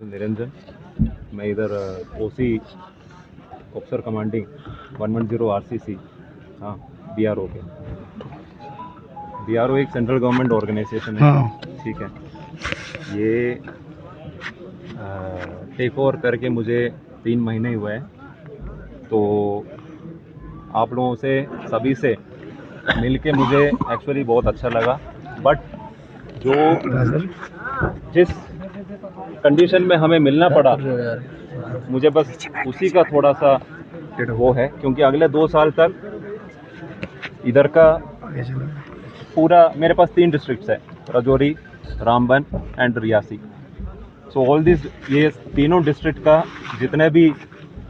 निरंजन, मैं इधर ओसी officer commanding 110 RCC, हाँ बीआरओ के। बीआरओ एक सेंट्रल गवर्नमेंट ऑर्गेनाइजेशन है, ठीक है। ये टेक ओवर करके मुझे 3 महीने हुए हैं, तो आप लोगों से सभी से मिलके मुझे एक्चुअली बहुत अच्छा लगा। बट जो जिस कंडीशन में हमें मिलना पड़ा, मुझे बस उसी का थोड़ा सा वो है, क्योंकि अगले 2 साल तक इधर का पूरा, मेरे पास 3 डिस्ट्रिक्ट्स है, Rajouri, Ramban and Reasi. So all this, ये तीनों डिस्ट्रिक्ट का जितने भी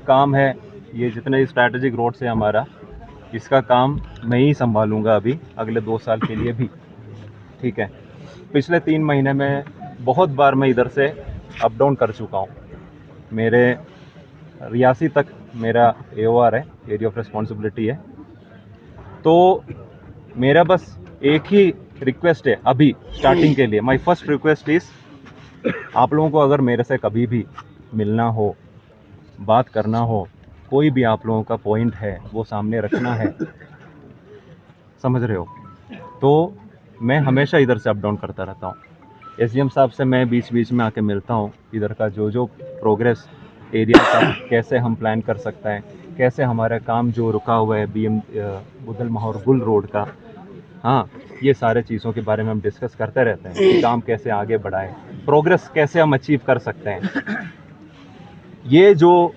काम है, ये जितने स्ट्रैटेजिक रोड्स है हमारा, इसका काम मैं ही संभालूंगा अभी अगले 2 साल के लिए भी, ठीक है। पिछले 3 महीने में बहुत बार मैं इधर से अप डाउन कर चुका हूँ। मेरे रियासी तक मेरा AOR है, एरिया ऑफ रिस्पॉन्सिबिलिटी है। तो मेरा बस एक ही रिक्वेस्ट है अभी स्टार्टिंग के लिए। माय फर्स्ट रिक्वेस्ट इज़, आप लोगों को अगर मेरे से कभी भी मिलना हो, बात करना हो, कोई भी आप लोगों का पॉइंट है वो सामने रखना है, समझ रहे हो, तो मैं हमेशा इधर से अप डाउन करता रहता हूँ। SDM साहब से मैं बीच बीच में आके मिलता हूँ, इधर का जो प्रोग्रेस एरिया का कैसे हम प्लान कर सकते हैं, कैसे हमारा काम जो रुका हुआ है BM बुदल माहौर गुल रोड का, हाँ, ये सारे चीज़ों के बारे में हम डिस्कस करते रहते हैं कि काम कैसे आगे बढ़ाएं, प्रोग्रेस कैसे हम अचीव कर सकते हैं। ये जो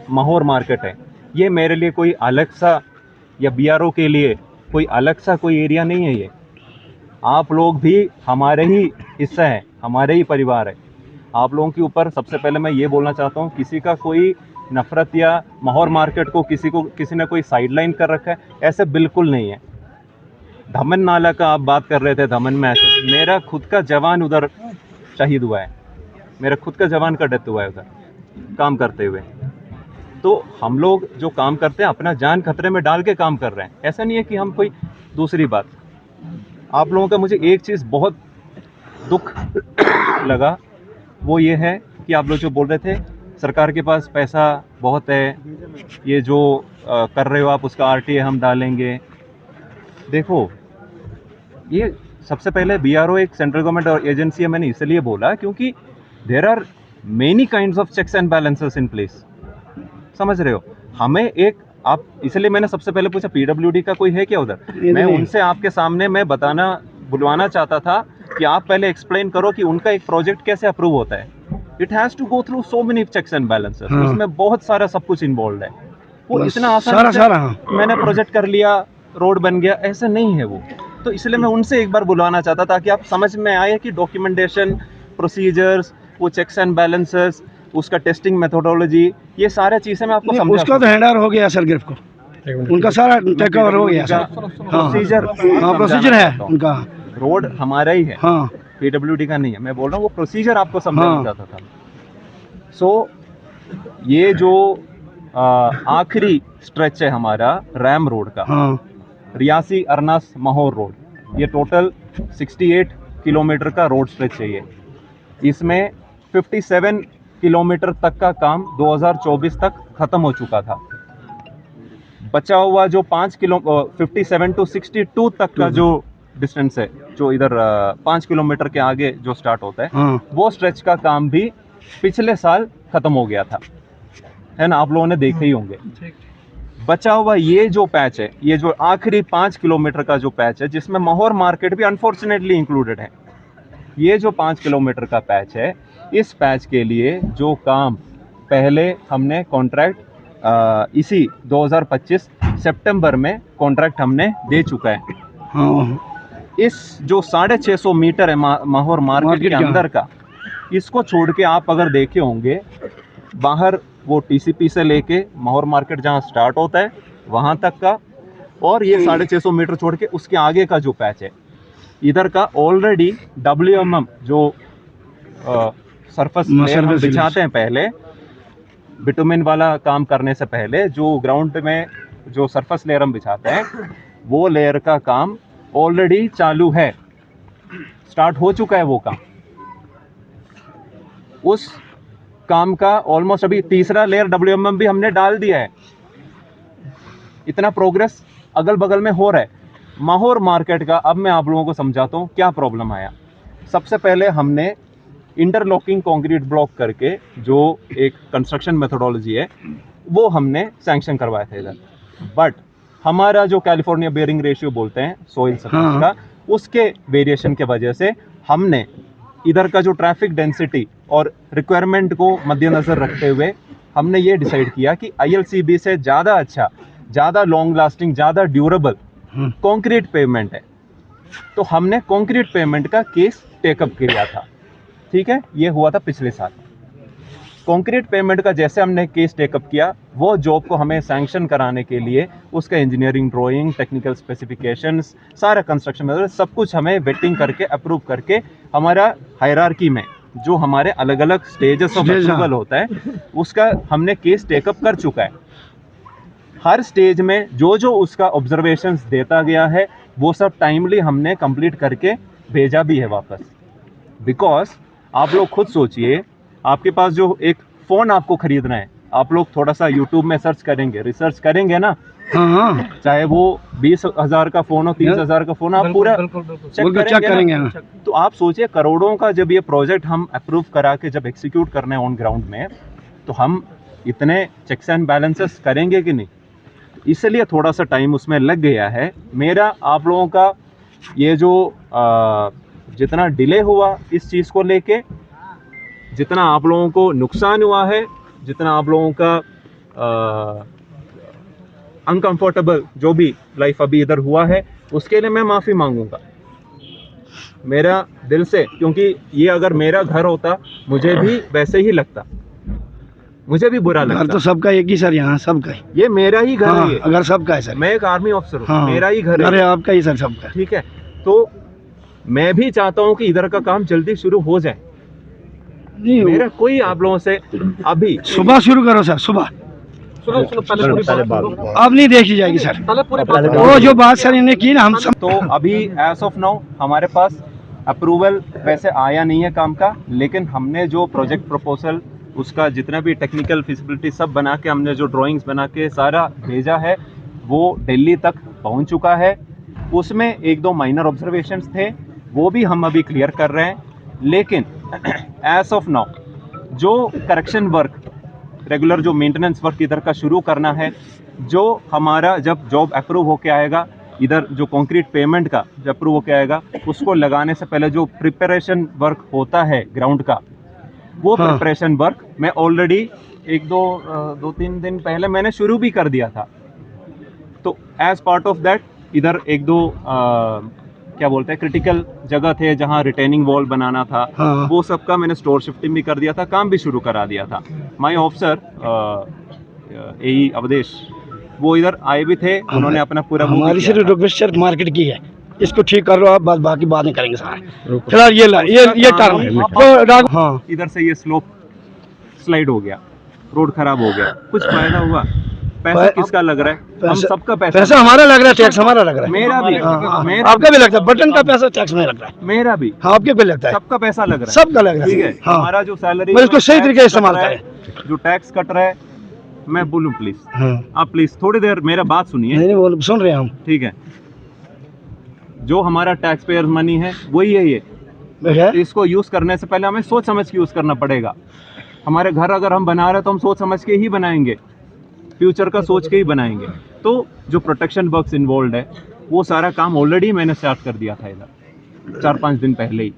माहौर मार्केट है, ये मेरे लिए कोई अलग सा, या BRO के लिए कोई अलग सा कोई एरिया नहीं है। ये आप लोग भी हमारे ही हिस्सा हैं, हमारे ही परिवार है। आप लोगों के ऊपर सबसे पहले मैं ये बोलना चाहता हूँ, किसी का कोई नफ़रत या माहौर मार्केट को किसी ने कोई साइडलाइन कर रखा है, ऐसे बिल्कुल नहीं है। धमन नाला का आप बात कर रहे थे, धमन में ऐसे मेरा खुद का जवान उधर शहीद हुआ है, मेरा खुद का जवान का डेथ हुआ है उधर काम करते हुए। तो हम लोग जो काम करते हैं अपना जान खतरे में डाल के काम कर रहे हैं, ऐसा नहीं है कि हम कोई दूसरी बात। आप लोगों का मुझे एक चीज़ बहुत दुख लगा, वो ये है कि आप लोग जो बोल रहे थे सरकार के पास पैसा बहुत है, ये जो कर रहे हो आप उसका RTA हम डालेंगे। देखो, ये सबसे पहले BRO एक सेंट्रल गवर्नमेंट एजेंसी है, मैंने इसलिए बोला क्योंकि there are many kinds of checks and balances in place, समझ रहे हो। हमें एक, आप इसलिए मैंने सबसे पहले पूछा PWD का कोई है क्या उधर, मैं उनसे आपके सामने मैं बुलवाना चाहता था कि आप पहले एक्सप्लेन करो कि उनका एक प्रोजेक्ट कैसे अप्रूव होता है। It has to go through so many checks and balances, उसमें बहुत सारा सब कुछ इन्वॉल्व है। वो इतना आसान से मैंने प्रोजेक्ट कर लिया, रोड बन गया, ऐसा नहीं है वो। तो इसलिए मैं उनसे एक बार बुलवाना चाहता था कि आप समझ में आए कि डॉक्यूमेंटेशन, प्रोसीजर्स, वो चेक्स एंड बैलेंसेस, उसका टेस्टिंग मेथोडोलॉजी, ये सारे चीज़ें मैं आपको समझा। उसका तो हैंडओवर हो गया सर गिरफ्त को, उनका सारा टेक ओवर हो गया सर। प्रोसीजर है उनका, रोड हमारा ही है, हाँ, PWD का नहीं है। मैं बोल रहा हूँ वो प्रोसीजर आपको समझाना चाहता था। सो ये जो आखिरी स्ट्रेच है हमारा रैम रोड का, रियासी अरनास माहौर रोड, ये टोटल 68 किलोमीटर का रोड स्ट्रेच है ये। इसमें 57 किलोमीटर तक का काम 2024 तक ख़त्म हो चुका था। बचा हुआ जो 57 टू 62 तक का जो डिस्टेंस है, जो इधर 5 किलोमीटर के आगे जो स्टार्ट होता है, वो स्ट्रेच का काम भी पिछले साल ख़त्म हो गया था, है ना, आप लोगों ने देखे ही होंगे। बचा हुआ ये जो पैच है, ये जो आखिरी 5 किलोमीटर का जो पैच है, जिसमें माहौर मार्केट भी अनफॉर्चुनेटली इंक्लूडेड है, ये जो 5 किलोमीटर का पैच है, इस पैच के लिए जो काम पहले हमने कॉन्ट्रैक्ट इसी 2025 सितंबर में कॉन्ट्रैक्ट हमने दे चुका है। इस जो 650 मीटर है माहौर मार्केट के अंदर का, इसको छोड़ के आप अगर देखे होंगे बाहर, वो TCP से लेके माहौर मार्केट जहाँ स्टार्ट होता है वहाँ तक का, और ये 650 मीटर छोड़ के उसके आगे का जो पैच है, इधर का ऑलरेडी WMM जो सरफेस लेयर बिछाते हैं पहले, बिटुमिन वाला काम करने से पहले जो ग्राउंड में जो सरफेस लेयर हम बिछाते हैं, वो लेयर का काम ऑलरेडी चालू है, स्टार्ट हो चुका है वो काम। उस काम का ऑलमोस्ट अभी तीसरा लेयर WMM भी हमने डाल दिया है। इतना प्रोग्रेस अगल बगल में हो रहा है। माहौर मार्केट का अब मैं आप लोगों को समझाता हूँ क्या प्रॉब्लम आया। सबसे पहले हमने इंटरलॉकिंग कंक्रीट ब्लॉक करके जो एक कंस्ट्रक्शन मेथोडोलॉजी है वो हमने सैंक्शन करवाया था इधर, बट हमारा जो कैलिफोर्निया बेयरिंग रेशियो बोलते हैं सॉइल सरफेस का, उसके वेरिएशन के वजह से हमने इधर का जो ट्रैफिक डेंसिटी और रिक्वायरमेंट को मद्देनज़र रखते हुए हमने ये डिसाइड किया कि ILCB से ज़्यादा अच्छा, ज़्यादा लॉन्ग लास्टिंग, ज़्यादा ड्यूरेबल कंक्रीट पेवमेंट है। तो हमने कंक्रीट पेवमेंट का केस टेकअप किया था, ठीक है, ये हुआ था पिछले साल। कंक्रीट पेवमेंट का जैसे हमने केस टेकअप किया, वो जॉब को हमें सैंक्शन कराने के लिए उसका इंजीनियरिंग ड्राइंग, टेक्निकल स्पेसिफिकेशंस, सारा कंस्ट्रक्शन मेथड सब कुछ हमें वेटिंग करके अप्रूव करके हमारा हायरार्की में जो हमारे अलग अलग स्टेजेस ऑफ अप्रूवल होता है उसका हमने केस टेकअप कर चुका है। हर स्टेज में जो जो उसका ऑब्जर्वेशंस देता गया है वो सब टाइमली हमने कंप्लीट करके भेजा भी है वापस। बिकॉज आप लोग खुद सोचिए, आपके पास जो एक फ़ोन आपको खरीदना है, आप लोग थोड़ा सा यूट्यूब में सर्च करेंगे, रिसर्च करेंगे ना, हाँ, चाहे वो 20,000 का फ़ोन हो, 30,000 का फ़ोन, आप पूरा चेक करेंगे ना? तो आप सोचिए करोड़ों का जब ये प्रोजेक्ट हम अप्रूव करा के जब एग्जीक्यूट करना है ऑन ग्राउंड में, तो हम इतने चेक्स एंड बैलेंसेस करेंगे कि नहीं। इसलिए थोड़ा सा टाइम उसमें लग गया है। मेरा आप लोगों का ये जो जितना डिले हुआ इस चीज़ को लेके, जितना आप लोगों को नुकसान हुआ है, जितना आप लोगों का अनकंफर्टेबल जो भी लाइफ अभी इधर हुआ है, उसके लिए मैं माफ़ी मांगूंगा मेरा दिल से, क्योंकि ये अगर मेरा घर होता मुझे भी वैसे ही लगता, मुझे भी बुरा लगता। घर तो सबका एक ही सर, यहाँ सबका ही, ये मेरा ही घर है। अगर सबका है सर, मैं एक आर्मी ऑफिसर हूँ, मेरा ही घर है, आपका ही सर, सबका, ठीक है। तो मैं भी चाहता हूँ कि इधर का काम जल्दी शुरू हो जाए। मेरा कोई आप लोगों से अभी सुबह शुरू करो सर, सुबह अब नहीं देखी जाएगी सर, वो जो बात सर इन्हें की ना हम सब। तो अभी एज ऑफ नाउ हमारे पास अप्रूवल वैसे आया नहीं है काम का, लेकिन हमने जो प्रोजेक्ट प्रपोजल उसका जितना भी टेक्निकल फिजिबिलिटी सब बना के, हमने जो ड्राइंग्स बना के सारा भेजा है वो दिल्ली तक पहुंच चुका है। उसमें एक दो माइनर ऑब्जर्वेशंस थे, वो भी हम अभी क्लियर कर रहे हैं। लेकिन एज ऑफ नाउ जो करेक्शन वर्क, रेगुलर जो मेंटेनेंस वर्क इधर का शुरू करना है, जो हमारा जब जॉब अप्रूव होके आएगा, इधर जो कंक्रीट पेमेंट का जब अप्रूव होके आएगा, उसको लगाने से पहले जो प्रिपरेशन वर्क होता है ग्राउंड का, वो प्रिपरेशन वर्क मैं ऑलरेडी दो तीन दिन पहले मैंने शुरू भी कर दिया था। तो एज पार्ट ऑफ दैट इधर एक दो क्या बोलते हैं क्रिटिकल जगह थे जहां रिटेनिंग वॉल बनाना था, वो सब का मैंने स्टोर शिफ्टिंग भी कर दिया था, काम भी शुरू करा दिया था। माय ऑफिसर AE अवधेश वो इधर आए भी थे, उन्होंने अपना पूरा हमारी सिर्फ रिक्वेस्ट मार्केट की है, इसको ठीक कर लो आप, बाकी बाद में करेंगे सारा। फिलहाल ये टर्म है, इधर से ये स्लोप स्लाइड हो गया, रोड खराब हो गया, कुछ फायदा हुआ? पैसा किसका लग रहा है? हम सबका पैसा हमारा लग रहा है, टैक्स हमारा लग रहा है, मेरा भी, आपका भी लगता है, बटन का पैसा टैक्स में लग रहा है, मेरा भी, आपके भी लगता है, सबका पैसा लग रहा है, सबका लग रहा है, ठीक है। हमारा जो सैलरी इसको सही तरीके से इस्तेमाल करें, जो टैक्स कट रहा है। मैं बोलूं प्लीज, आप प्लीज थोड़ी देर मेरा बात सुनिए। नहीं सुन रहे हैं हम, ठीक है। जो हमारा टैक्स पेयर मनी है वही है ये, इसको यूज करने से पहले हमें सोच समझ के यूज करना पड़ेगा। हमारे घर अगर हम बना रहे हैं तो हम सोच समझ के ही बनाएंगे, फ्यूचर का सोच के ही बनाएंगे। तो जो प्रोटेक्शन वर्क्स इन्वॉल्व है वो सारा काम ऑलरेडी मैंने स्टार्ट कर दिया था इधर 4-5 दिन पहले ही,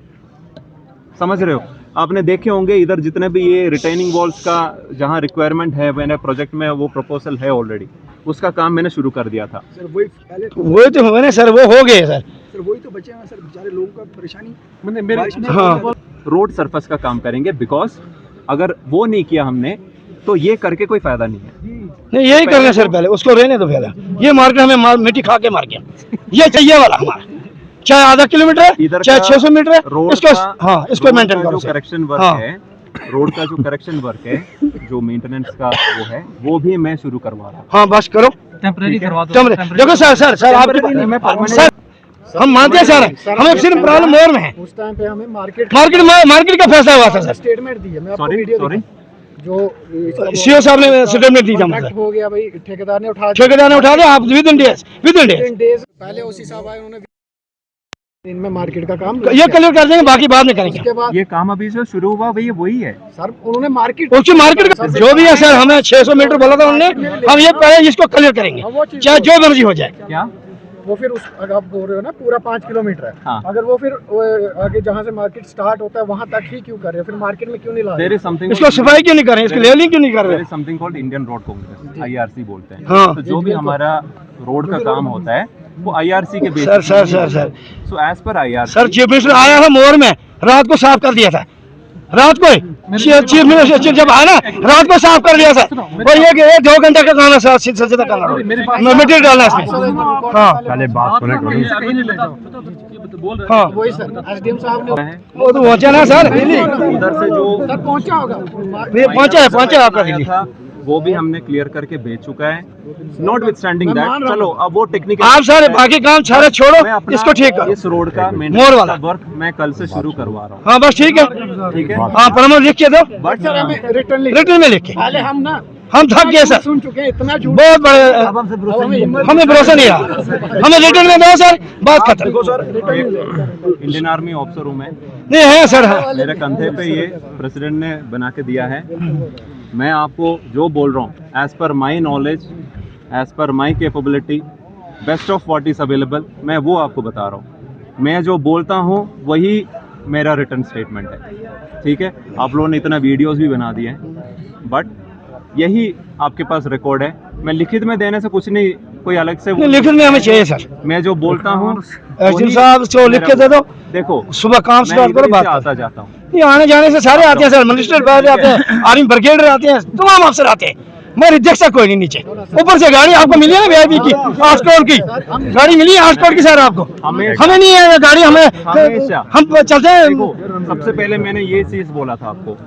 समझ रहे हो। आपने देखे होंगे इधर जितने भी ये रिटेनिंग वॉल्स का जहाँ रिक्वायरमेंट है, मैंने प्रोजेक्ट में वो प्रपोजल है ऑलरेडी, उसका काम मैंने शुरू कर दिया था। सर वही तो हुए ना सर, वो हो गए सर, वही तो बचे हैं सर, बेचारे लोगों का परेशानी। रोड सरफेस का काम करेंगे, बिकॉज अगर वो नहीं किया हमने तो ये करके कोई फायदा नहीं है। नहीं यही करना सर, पहले उसको रहने दो, पहले ये मार्केट हमें मिट्टी खा के मार गया, ये चाहिए वाला हमारा, चाहे आधा किलोमीटर चाहे 600 मीटर, इसको इसको मेंटेन करो। करेक्शन वर्क है, रोड का जो करेक्शन वर्क है, जो मेंटेनेंस का वो है, वो भी मैं शुरू करवा रहा हूँ। हाँ बस करो, टेम्परेरी करवा दो। देखो सर आपके सर हम मानते हैं सर, हमें सिर्फ प्रॉब्लम और में है, उस टाइम पे हमें मार्केट का फैसला हुआ था सर, स्टेटमेंट दी है, मैं आपको वीडियो जो सीओ साहब ने स्टेटमेंट दी था कॉन्ट्रैक्ट हो गया भाई, ठेकेदार ने उठा ठेकेदार ने उठा दिया आप विद इन डेज डेज पहले ओसी साहब आए, उन्होंने इनमें मार्केट का काम ये क्लियर कर देंगे, बाकी बाद में करेंगे। उसके बाद ये काम अभी जो शुरू हुआ भैया वही है सर उन्होंने मार्केट उसकी मार्केट का जो भी है सर, हमें 600 मीटर बोला था उन्होंने, हम ये पहले इसको क्लियर करेंगे चाहे जो मर्जी हो जाए। क्या वो फिर उस अगर आप बोल रहे हो ना पूरा 5 किलोमीटर है, हाँ। अगर वो फिर आगे जहाँ से मार्केट स्टार्ट होता है वहाँ तक ही क्यों कर रहे हो, फिर मार्केट में क्यों नहीं ला रहे? देयर इज समथिंग इसको सफाई क्यों नहीं कर रहे, इसकी लेवलिंग क्यों नहीं कर देयर रहे? Is something called Indian road Congress, IRC बोलते हैं। हाँ। तो जो भी हमारा रोड का काम होता है वो आईआरसी के basis sir sir sir sir so as पर आईआरसी सर चीफ मिनिस्टर आया था मोर में, रात को साफ कर दिया था, रात को चीफ मिनिस्टर जब आया ना रात को साफ कर दिया था। और ये 2 घंटे का काम है सर, सच्चा करना मटेरियल डालना है इसमें। हाँ पहले बात हाँ वही सर एसडीएम साहब ने वो तो पहुंचा ना सर, उधर से जो सर पहुंचा होगा, ये पहुंचा आपका दिल्ली। था वो भी हमने क्लियर करके भेज चुका है। नॉट विथ स्टैंडिंग दैट, चलो अब वो टेक्निकल आप सारे बाकी काम सारे छोड़ो, मैं अपना इसको ठीक करो। इस रोड का मोर वाला वर्क मैं कल से शुरू करवा रहा हूँ। हाँ बस ठीक है, ठीक है हाँ प्रमोद लिख के दो, बट सर हमें रिटर्न रिटर्न में लिख के। पहले हम ना हम थक गए सर, सुन चुके हैं इतना झूठ, बहुत बड़े, हमें भरोसा नहीं रहा, हमें रिटर्न में दो सर, बात खत्म। इंडियन आर्मी ऑफिसर हूँ मैं, नहीं है सर, हाँ मेरे कंधे पे ये प्रेसिडेंट ने बना के दिया है। मैं आपको जो बोल रहा हूँ as per my knowledge, as per my capability, best of what is available, मैं वो आपको बता रहा हूँ। मैं जो बोलता हूँ वही मेरा रिटर्न स्टेटमेंट है, ठीक है। आप लोगों ने इतना वीडियोस भी बना दिए हैं, बट यही आपके पास रिकॉर्ड है। मैं लिखित में देने से कुछ नहीं, कोई अलग से नहीं, लिखित में हमें चाहिए सर। मैं जो बोलता हूँ एसडीएम साहब को लिख के दे दो, देखो सुबह काम मैं स्टार्ट करो, इधर बात से करो। आता जाता हूँ, ये आने जाने से सारे आते हैं सर, मिनिस्टर बाद आते हैं, आर्मी ब्रिगेड आते हैं, तमाम अफसर आते हैं, मैं रिजेक्ट सा कोई नहीं नीचे। ऊपर से गाड़ी आपको मिली है ना वीआईपी की 8 करोड़ की गाड़ी मिली है, 8 करोड़ की सर आपको, हमें नहीं है ये गाड़ी, हमें हमेशा। हम चलते हैं। देखो सबसे पहले मैंने ये चीज बोला था आपको,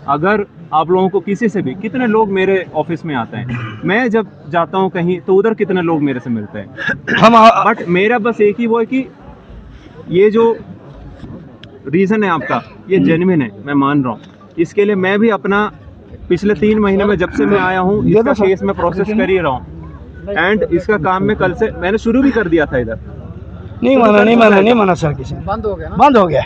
अगर आप लोगों को किसी से भी, कितने लोग मेरे ऑफिस में आते हैं, मैं जब जाता हूँ कहीं तो उधर कितने लोग मेरे से मिलते हैं, हम बट मेरा बस एक ही वो है कि ये जो रीज़न है आपका ये जेन्युइन है, मैं मान रहा हूँ। इसके लिए मैं भी अपना पिछले 3 महीने में जब से मैं आया हूँ इसका केस में प्रोसेस कर ही रहा हूँ, एंड इसका काम में कल से मैंने शुरू भी कर दिया था इधर। नहीं माना सर, किसी बंद हो गया ना, बंद हो गया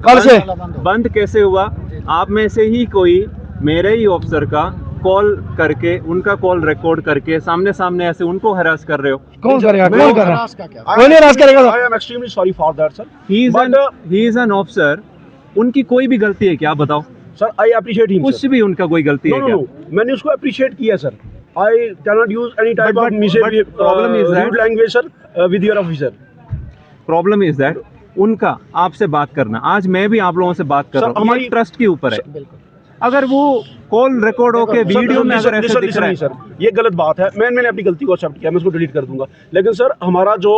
कल से। बंद कैसे हुआ? आप में से ही कोई मेरे ही ऑफिसर का कॉल करके, उनका कॉल रिकॉर्ड करके सामने सामने ऐसे उनको हरास कर रहे हो। कौन करेगा, कौन कर रहा है? रास का क्या? कोई नहीं राज करेगा। I am extremely sorry for that, sir. He is an officer, उनकी कोई भी गलती है क्या बताओ? Sir, I appreciate him. कुछ Sir. भी उनका कोई गलती No, है no, क्या? no. मैंने उसको appreciate किया, sir. I cannot use any type But- of mischief, problem is that- rude language, sir, with your officer. Problem is that उनका आपसे बात करना, आज मैं भी आप लोगों से बात कर Sir, रहा हूँ, हमारी- ट्रस्ट के ऊपर है। बिल्कुल अगर वो कॉल रिकॉर्ड होके Sir, वीडियो में listen, अगर ऐसे listen, दिख रहा है, listen, sir. ये गलत बात है। मैंने अपनी गलती को एक्सेप्ट किया, मैं उसको डिलीट कर दूंगा। लेकिन सर हमारा जो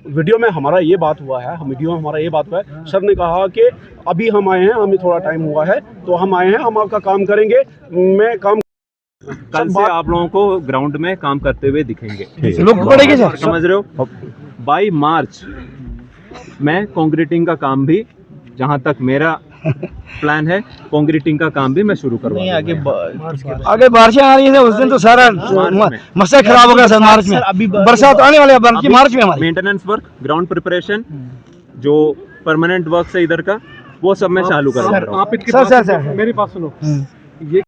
वीडियो में हमारा ये बात हुआ है, हम वीडियो में हमारा ये बात हुआ है, सर ने कहा कि अभी हम आए हैं, हमें थोड़ा टाइम हुआ है, तो हम आए हैं, हम आपका काम करेंगे। मैं काम कल से आप लोगों को ग्राउंड में काम करते हुए दिखेंगे। लोग पड़ेगी सर, समझ रहे हो? बाई मार्च मैं कंक्रीटिंग का काम भी, जहां तक मेरा प्लान है, कंक्रीटिंग का काम भी मैं शुरू करूंगा। आगे बारिशें आ रही है उस दिन तो सारा मसला खराब हो गया सर। मार्च में बरसात आने वाले है, मार्च में हमारी मेंटेनेंस वर्क, ग्राउंड प्रिपरेशन, जो परमानेंट वर्क है इधर का, वो सब मैं चालू करूंगा। सर, मेरी बात सुनो,